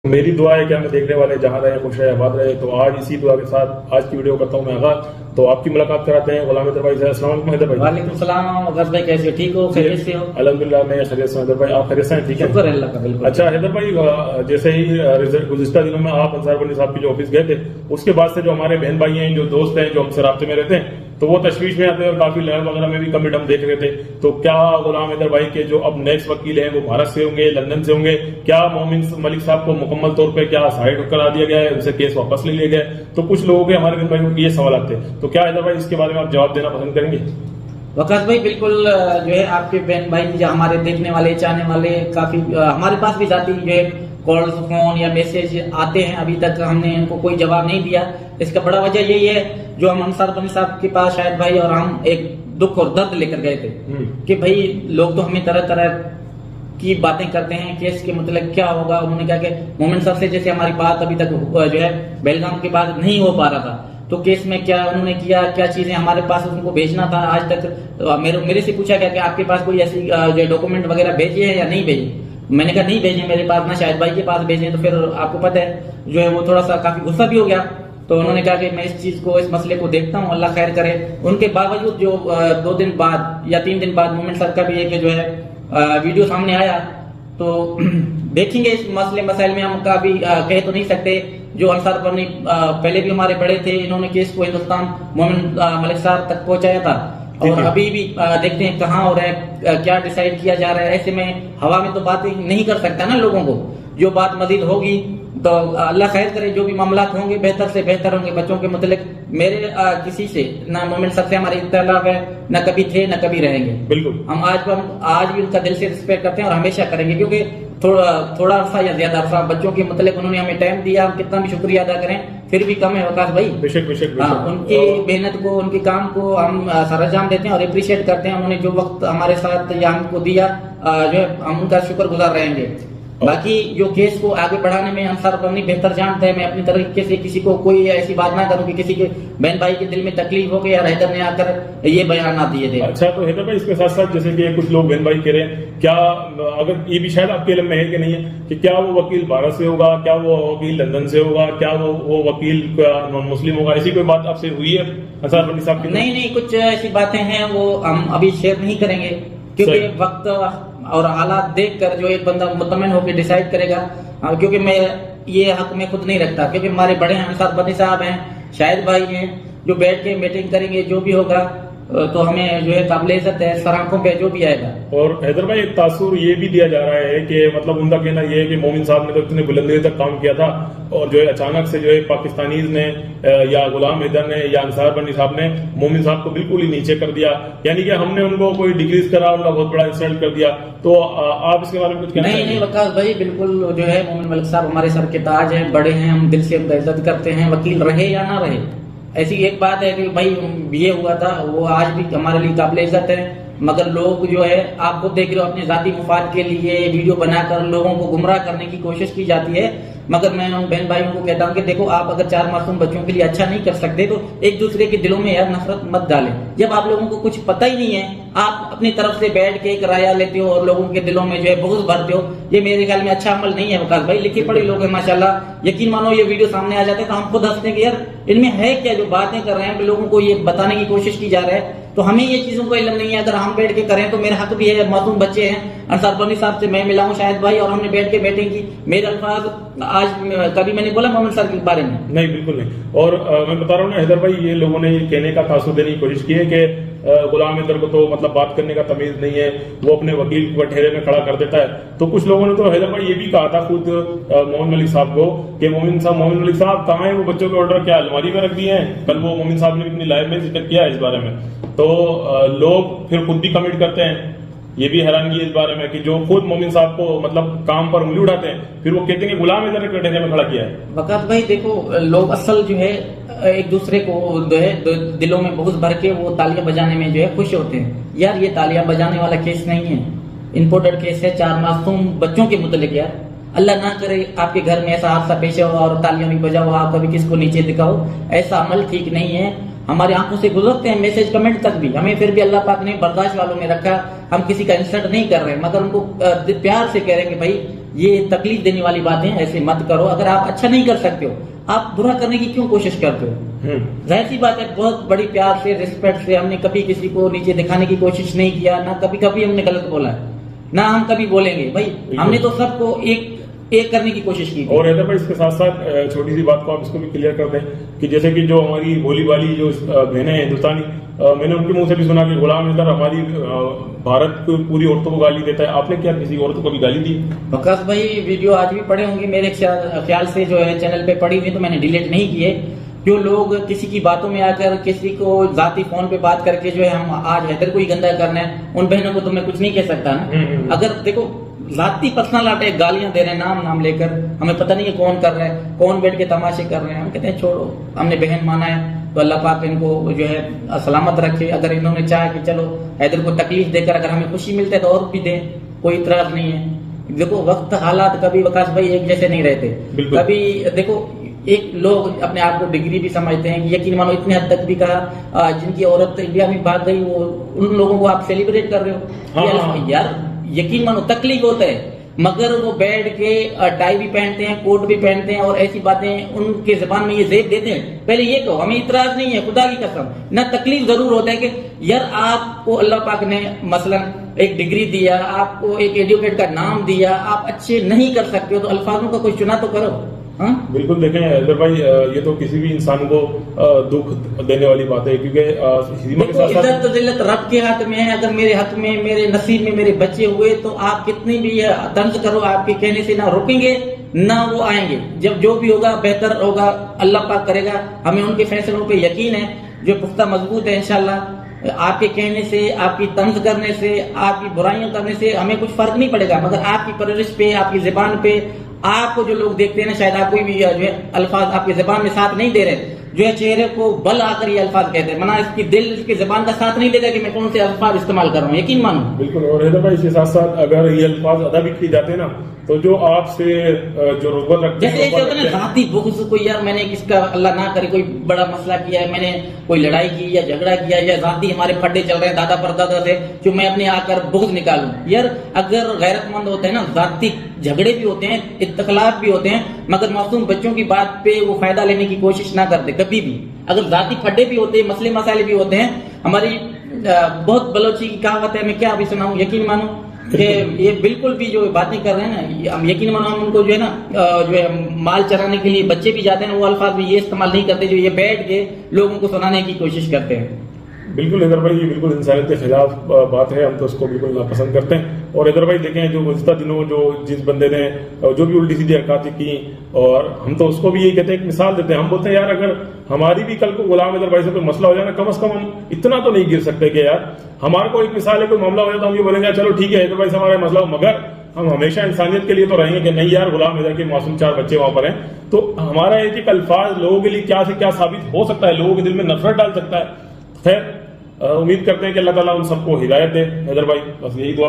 मेरी दुआ है कि हमें देखने वाले जहाँ रहे खुश रहे आबाद रहे। तो आज इसी दुआ के साथ आज की वीडियो करता हूँ मैं आगाज। तो आपकी मुलाकात कराते हैं गुलाम हैदर भाई से। अस्सलाम वालेकुम हैदर भाई। वालेकुम सलाम अगस भाई, कैसे हो? ठीक हो? खैरियत से हो? अल्हम्दुलिल्लाह मैं खैरियत से हूं। हैदर भाई आप खैरियत से हैं? ठीक है, शुक्र है अल्लाह का। बिल्कुल। अच्छा हैदर भाई, जैसे ही गुज़िश्ता दिनों में आप अंसार बनी साहब के जो ऑफिस गए थे, उसके बाद से जो हमारे बहन भाई हैं, जो दोस्त हैं, जो हमसे राब्ते में रहते हैं, तो वो तशवीश में आते हैं और काफी लहर वगैरह में भी कमेंट हम देख रहे थे। तो क्या गुलाम हैदर भाई के जो अब नेक्स्ट वकील हैं वो भारत से होंगे, लंदन से होंगे? क्या मोमिन मलिक साहब को मुकम्मल तौर पे क्या साइड करा दिया गया है, उनसे केस वापस ले लिया गया है? तो कुछ लोगों के हमारे बहन भाइयों के ये सवाल आते हैं, तो क्या हैदर भाई इसके बारे में आप जवाब देना पसंद करेंगे? वकास भाई बिल्कुल, जो है आपके बहन भाई जो हमारे देखने वाले चाहने वाले काफी हमारे पास भी जाती जो है कॉल्स फोन या मैसेज आते हैं। अभी तक हमने इनको कोई जवाब नहीं दिया। इसका बड़ा वजह यही है, जो हम अंसार बनी साहब के पास शायद भाई और हम एक दुख और दर्द लेकर गए थे कि भाई लोग तो हमें तरह तरह की बातें करते हैं, केस के मतलब क्या होगा। उन्होंने कहा कि मोमिन साहब से जैसे हमारी बात अभी तक जो है बेलगाम के बाद नहीं हो पा रहा था, तो केस में क्या उन्होंने किया, क्या चीजें हमारे पास उनको भेजना था। आज तक मेरे से पूछा गया कि आपके पास कोई ऐसी जो डॉक्यूमेंट वगैरह भेजे हैं या नहीं भेजे। मैंने कहा नहीं भेजे मेरे पास, ना शायद भाई के पास भेजे। तो फिर आपको पता है जो है वो थोड़ा सा काफी गुस्सा भी हो गया। तो उन्होंने कहा कि मैं इस चीज को, इस मसले को देखता हूँ, अल्लाह खैर करे। उनके बावजूद जो 2 दिन बाद या 3 दिन बाद मोमिन सर का भी एक जो है वीडियो सामने आया, तो देखेंगे इस मसले मसाइल में हम काफी कह तो नहीं सकते। जो अंसार बनी पहले भी हमारे बड़े थे, इन्होंने केस को हिंदुस्तान मोमिन मलिक साहब तक पहुंचाया था, और अभी भी देखते हैं कहाँ हो रहा है, क्या डिसाइड किया जा रहा है। ऐसे में हवा में तो बात नहीं कर सकता ना लोगों को। जो बात मजीद होगी तो अल्लाह खैर करे, जो भी मामलात होंगे बेहतर से बेहतर होंगे बच्चों के मतलब। मेरे किसी से ना मोमिन साहब से हमारे इख्तिलाफ है, ना कभी थे ना कभी रहेंगे। बिल्कुल। हम आज भी उनका दिल से रिस्पेक्ट करते हैं और हमेशा करेंगे, क्योंकि थोड़ा अरसा या ज्यादा अरसा बच्चों के मतलब उन्होंने हमें टाइम दिया। हम कितना भी शुक्रिया अदा करें फिर भी कम है वकास भाई। बेशक बेशक। उनकी मेहनत को, उनके काम को हम सरअंजाम देते हैं और अप्रिशिएट करते हैं। उन्होंने जो वक्त हमारे साथ या हमको दिया, जो है हम उनका शुक्रगुजार रहेंगे। बाकी जो केस को आगे बढ़ाने में अंसार बनी बेहतर जानते हैं। मैं अपनी तरीके से किसी को कोई ऐसी बात ना करूं कि किसी के बहन भाई के दिल में तकलीफ हो गई और हैदर ने आकर ये बयान ना दिए थे। अच्छा, तो हैदर भाई इसके साथ साथ जैसे कि कुछ लोग बहन भाई कह रहे हैं, क्या अगर ये भी शायद आपके इल्म में है कि नहीं है कि क्या वो वकील भारत से होगा, क्या वो वकील लंदन से होगा, क्या वो वकील नॉन मुस्लिम होगा? ऐसी कोई बात आपसे हुई है अंसार बनी साहब की? नहीं, कुछ ऐसी बातें हैं वो हम अभी शेयर नहीं करेंगे, क्योंकि वक्त और हालात देखकर जो एक बंदा मुतमइन होकर डिसाइड करेगा। क्योंकि मैं ये हक में खुद नहीं रखता, क्योंकि हमारे बड़े अंसार बनी साहब हैं, शाहिद भाई हैं, जो बैठ के मीटिंग करेंगे। जो भी होगा तो हमें जो है काबिल इज्जत है, सराखों पे जो भी आएगा। और हैदर भाई एक तासुर ये भी दिया जा रहा है कि मतलब उनका कहना ये है कि मोमिन साहब ने तो इतने बुलंदी तक काम किया था, और जो है अचानक से जो है पाकिस्तानीज ने या गुलाम हैदर ने या अंसार बनी साहब ने मोमिन साहब को बिल्कुल ही नीचे कर दिया, यानी कि हमने उनको कोई डिग्रीज करा, उनका बहुत बड़ा इंसल्ट कर दिया। तो आप इसके बारे में कुछ कहना? नहीं वकास भाई, बिल्कुल जो है मोमिन मलिक साहब हमारे सर के ताज हैं, बड़े हैं, हम दिल से उनका इज्जत करते हैं, वकील रहे या ना रहे। ऐसी एक बात है कि भाई ये हुआ था, वो आज भी हमारे लिए काबिल इज्जत है। मगर लोग जो है, आप खुद देख रहे हो, अपने जाती मुफाद के लिए वीडियो बनाकर लोगों को गुमराह करने की कोशिश की जाती है। मगर मैं उन बहन भाइयों को कहता हूँ कि देखो, आप अगर 4 मासूम बच्चों के लिए अच्छा नहीं कर सकते तो एक दूसरे के दिलों में यार नफरत मत डालें। जब आप लोगों को कुछ पता ही नहीं है, आप अपनी तरफ से बैठ के एक राया लेते हो और लोगों के दिलों में जो है बहुत भरते हो, ये मेरे ख्याल में अच्छा अमल नहीं है वकास भाई। लिखे पढ़े लोग हैं माशाल्लाह। यकीन मानो ये वीडियो सामने आ जाते हैं तो हम खुद हंसते हैं कि यार इनमें है क्या, जो बातें कर रहे हैं लोगों को ये बताने की कोशिश की जा रहा है। तो हमें ये चीजों का इल्म नहीं है। अगर हम बैठ के करें तो मेरा हक भी है, मासूम बच्चे हैं। अंसार बनी साहब से मैं मिला हूँ शाहिद भाई, और हमने बैठ के मीटिंग की। मेरे अल्फाज आज कभी मैंने बोला मोमिन सर के बारे में? नहीं, बिल्कुल नहीं। और मैं बता रहा हूँ ना हैदर भाई, ये लोगों ने ये कहने का तासुर देने की कोशिश की है कि गुलाम हैदर को तो मतलब बात करने का तमीज नहीं है, वो अपने वकील को ठहरे में खड़ा कर देता है। तो कुछ लोगों ने तो हैदर भाई ये भी कहा था खुद मोमिन मलिक साहब को कि मोमिन मलिक साहब कहाँ है, वो बच्चों के ऑर्डर क्या अलमारी में रख दिए हैं? कल वो मोमिन साहब ने अपनी लाइव में जिक्र किया है इस बारे में। तो लोग फिर खुद भी कमेंट करते हैं, ये भी हैरानगी इस बारे में कि जो खुद मोमिन साहब को मतलब काम पर उंगली उठाते हैं, फिर वो कहते हैं कि गुलाम हैदर ने ठहरे में खड़ा किया है। वकास भाई देखो, लोग असल जो है एक दूसरे को जो है दिलों में बहुत भर के वो तालियां बजाने में जो है खुश होते हैं। यार ये तालियां बजाने वाला केस नहीं है, इम्पोर्टेड केस है 4 मासूम बच्चों के मुतल्लिक। यार अल्लाह ना करे आपके घर में ऐसा हादसा पेश हो और तालियां भी बजाओ, आप कभी किसको नीचे दिखाओ, ऐसा अमल ठीक नहीं है। हमारी आंखों से गुजरते हैं मैसेज कमेंट तक भी, हमें फिर भी अल्लाह पाक ने बर्दाश्त वालों में रखा। हम किसी का इंसल्ट नहीं कर रहे, मगर उनको प्यार से कह रहे हैं कि भाई ये तकलीफ देने वाली बातें ऐसे मत करो। अगर आप अच्छा नहीं कर सकते हो, आप बुरा करने की क्यों कोशिश करते हो? जाहिर सी बात है, बहुत बड़ी प्यार से, रिस्पेक्ट से, हमने कभी किसी को नीचे दिखाने की कोशिश नहीं किया, ना कभी कभी हमने गलत बोला है, ना हम कभी बोलेंगे भाई। हमने तो सबको एक करने की कोशिश की। और हैदर भाई इसके साथ साथ छोटी सी बात को आप इसको भी क्लियर कर दें कि जैसे कि जो हमारी भोली वाली जो बहनें हैं हिंदुस्तानी, मैंने उनके मुंह से भी सुना कि गुलाम हैदर हमारी भारत की पूरी औरतों को गाली देता है। आपने क्या किसी औरत को भी गाली दी? वकास भाई वीडियो आज भी पड़े होंगे मेरे ख्याल से, जो है चैनल पे पड़ी हुई, तो मैंने डिलीट नहीं किए। जो लोग किसी की बातों में आकर किसी को जाती फोन पे बात करके जो है हम आज हैदर को ही गंदा करना है, उन बहनों को तो मैं कुछ नहीं कह सकता ना। अगर देखो जाती पर्सनल अटैक, गालियां दे रहे हैं नाम लेकर, हमें पता नहीं है कौन कर रहा है, कौन बैठ के तमाशे कर रहे हैं। हम कहते हैं छोड़ो, हमने बहन माना है तो अल्लाह पाक इनको जो है सलामत रखे। अगर इन्होंने चाहा कि चलो हैदर को तकलीफ देकर अगर हमें खुशी मिलती है तो और भी दें, कोई इतराज नहीं है। देखो वक्त हालात कभी वकास भाई एक जैसे नहीं रहते। कभी देखो एक लोग अपने आप को डिग्री भी समझते हैं कि यकीन मानो इतने हद तक भी कहा जिनकी औरत इंडिया में भाग गई, वो उन लोगों को आप सेलिब्रेट कर रहे हो। यार यकीन मानो तकलीफ होता है, मगर वो बैठ के टाई भी पहनते हैं, कोट भी पहनते हैं और ऐसी बातें उनके जबान में ये जेब देते हैं। पहले ये कहो हमें इतराज नहीं है, खुदा की कसम ना, तकलीफ जरूर होता है कि यार आपको अल्लाह पाक ने मसलन एक डिग्री दिया, आपको एक एजुकेट का नाम दिया, आप अच्छे नहीं कर सकते हो तो अल्फाजों का कोई चुना तो करो। हाँ? बिल्कुल देखें हैदर भाई, ये तो किसी भी इंसान को दुख देने वाली बात है, क्योंकि इज्जत जिल्लत रब के हाथ में है। अगर मेरे हक में, मेरे नसीब में मेरे बच्चे हुए तो आप कितनी भी तंज करो, आपके कहने से ना रुकेंगे ना वो आएंगे। जब जो भी होगा बेहतर होगा, अल्लाह पाक करेगा। हमें उनके फैसलों पे यकीन है जो पुख्ता मजबूत है इंशाल्लाह। आपके कहने से, आपकी तंज करने से, आपकी बुराइयां करने से हमें कुछ फर्क नहीं पड़ेगा, मगर आपकी परवरिश पे, आपकी जुबान पे, आपको जो लोग देखते हैं ना, शायद आप कोई भी जो है अल्फाज आपकी जुबान में साथ नहीं दे रहे, जो है चेहरे को बल आकर ये अल्फाज कहते हैं, मना इसकी दिल इसकी जुबान का साथ नहीं देगा कि मैं कौन से अल्फाज इस्तेमाल कर रहा हूँ, यकीन मानो। बिल्कुल। और हैदर भाई इसके साथ साथ अगर ये अल्फाज अदा भी किए जाते हैं ना, तो जो आपसे जो रुगबत रखते हैं, जैसे होता है ना जाती बुग़्ज़, कोई यार मैंने किसका अल्लाह ना करे कोई बड़ा मसला किया है, मैंने कोई लड़ाई की या झगड़ा किया या जाती हमारे फड्डे चल रहे हैं दादा परदादा से, जो मैं अपने आकर बुग़्ज़ निकालूं। यार अगर गैरतमंद होते हैं ना, जाती झगड़े भी होते हैं, इख्तिलाफ भी होते हैं, मगर मासूम बच्चों की बात पे वो फायदा लेने की कोशिश ना करते कभी भी। अगर जाती फड्डे भी होते हैं, मसले मसाले भी होते हैं, हमारी बहुत बलोची की कहावत है, मैं क्या अभी सुनाऊं, यकीन मानो कि ये बिल्कुल भी जो बातें कर रहे हैं ना, हम यकीन मानो हम उनको जो है ना, जो है माल चराने के लिए बच्चे भी जाते हैं, वो अल्फाज भी ये इस्तेमाल नहीं करते जो ये बैठ के लोगों को सुनाने की कोशिश करते हैं। बिल्कुल हैदर भाई, ये बिल्कुल इंसानियत के खिलाफ बात है, हम तो उसको बिल्कुल नापसंद करते हैं। और हैदर भाई देखें, जो गुज़िश्ता दिनों जो जिस बंदे ने जो भी उल्टी सीधी हरकतें की, और हम तो उसको भी यही कहते हैं, एक मिसाल देते हैं। हम बोलते हैं यार अगर हमारी भी कल को गुलाम हैदर भाई से कोई मसला हो जाए ना, कम से कम हम इतना तो नहीं गिर सकते कि यार हमारे को एक मिसाल है, कोई मामला हो जाए तो हम ये बोलेंगे चलो ठीक है हैदर भाई से हमारा मसला हो, मगर हम हमेशा इंसानियत के लिए तो रहेंगे कि नहीं यार गुलाम हैदर के मासूम 4 बच्चे वहां पर हैं। तो हमारा एक अल्फाज लोगों के लिए क्या से क्या साबित हो सकता है, लोगों के दिल में नफरत डाल सकता है। खैर उम्मीद करते हैं कि अल्लाह ताला उन सबको हिदायत दे। हैदर भाई बस यही दुआ